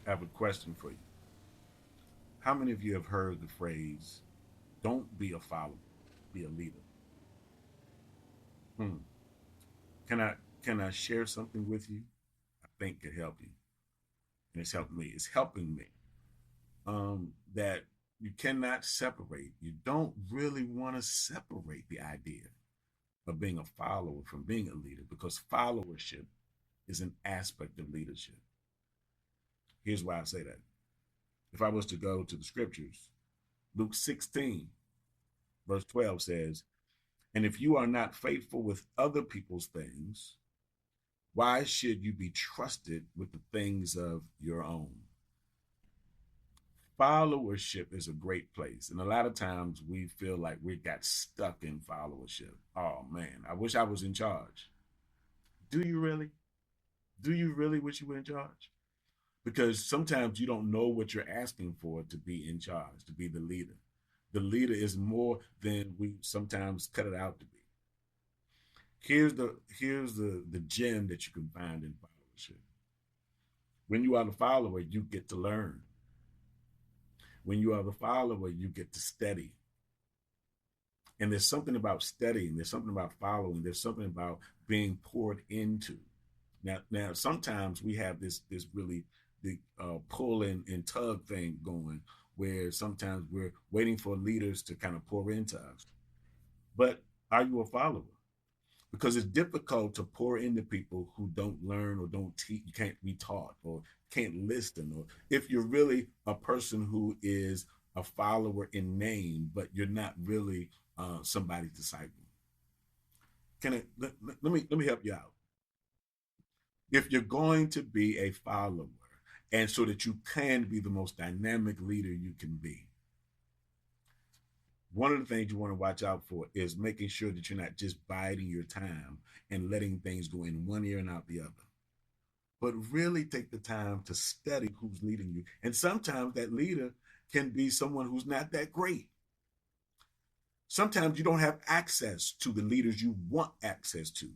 I have a question for you. How many of you have heard the phrase, don't be a follower, be a leader? Hmm. Can I share something with you? I think could help you. And it's helped me. It's helping me. That you cannot separate. You don't really want to separate the idea of being a follower from being a leader because followership is an aspect of leadership. Here's why I say that. If I was to go to the scriptures, Luke 16, verse 12 says, and if you are not faithful with other people's things, why should you be trusted with the things of your own? Followership is a great place. And a lot of times we feel like we got stuck in followership. Oh man, I wish I was in charge. Do you really? Do you really wish you were in charge? Because sometimes you don't know what you're asking for to be in charge, to be the leader. The leader is more than we sometimes cut it out to be. Here's the gem that you can find in followership. When you are the follower, you get to learn. When you are the follower, you get to study. And there's something about studying, there's something about following, there's something about being poured into. Now sometimes we have this really the pull and tug thing going where sometimes we're waiting for leaders to kind of pour into us. But are you a follower? Because it's difficult to pour into people who don't learn or don't teach, you can't be taught or can't listen, or if you're really a person who is a follower in name, but you're not really somebody's disciple. Let me help you out. If you're going to be a follower, and so that you can be the most dynamic leader you can be, one of the things you want to watch out for is making sure that you're not just biding your time and letting things go in one ear and out the other, but really take the time to study who's leading you. And sometimes that leader can be someone who's not that great. Sometimes you don't have access to the leaders you want access to,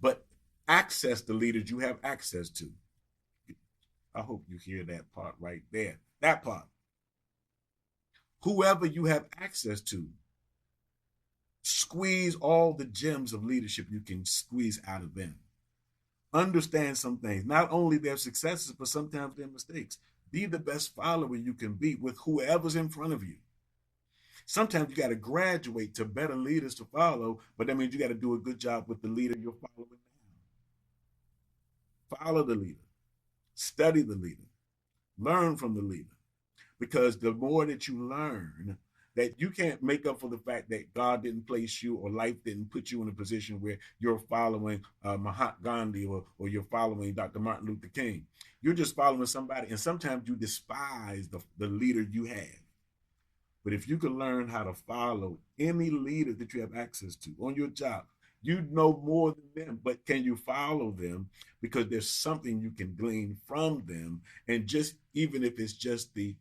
but access the leaders you have access to. I hope you hear that part right there. That part. Whoever you have access to, squeeze all the gems of leadership you can squeeze out of them. Understand some things, not only their successes, but sometimes their mistakes. Be the best follower you can be with whoever's in front of you. Sometimes you got to graduate to better leaders to follow, but that means you got to do a good job with the leader you're following now. Follow the leader, study the leader, learn from the leader. Because the more that you learn, that you can't make up for the fact that God didn't place you or life didn't put you in a position where you're following Mahatma Gandhi or you're following Dr. Martin Luther King. You're just following somebody, and sometimes you despise the leader you have. But if you can learn how to follow any leader that you have access to on your job, you know more than them, but can you follow them? Because there's something you can glean from them. And just even if it's just the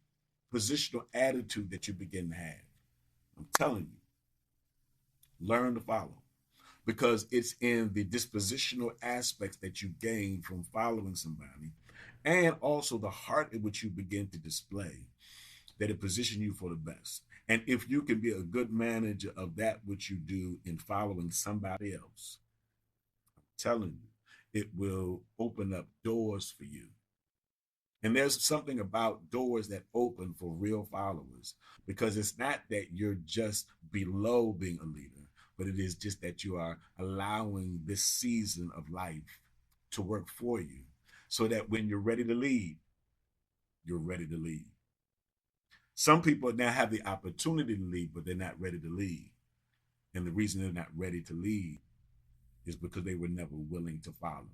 positional attitude that you begin to have, I'm telling you, learn to follow. Because it's in the dispositional aspects that you gain from following somebody, and also the heart in which you begin to display, that it position you for the best. And if you can be a good manager of that which you do in following somebody else, I'm telling you, it will open up doors for you. And there's something about doors that open for real followers, because it's not that you're just below being a leader, but it is just that you are allowing this season of life to work for you so that when you're ready to lead, you're ready to lead. Some people now have the opportunity to lead, but they're not ready to lead. And the reason they're not ready to lead is because they were never willing to follow.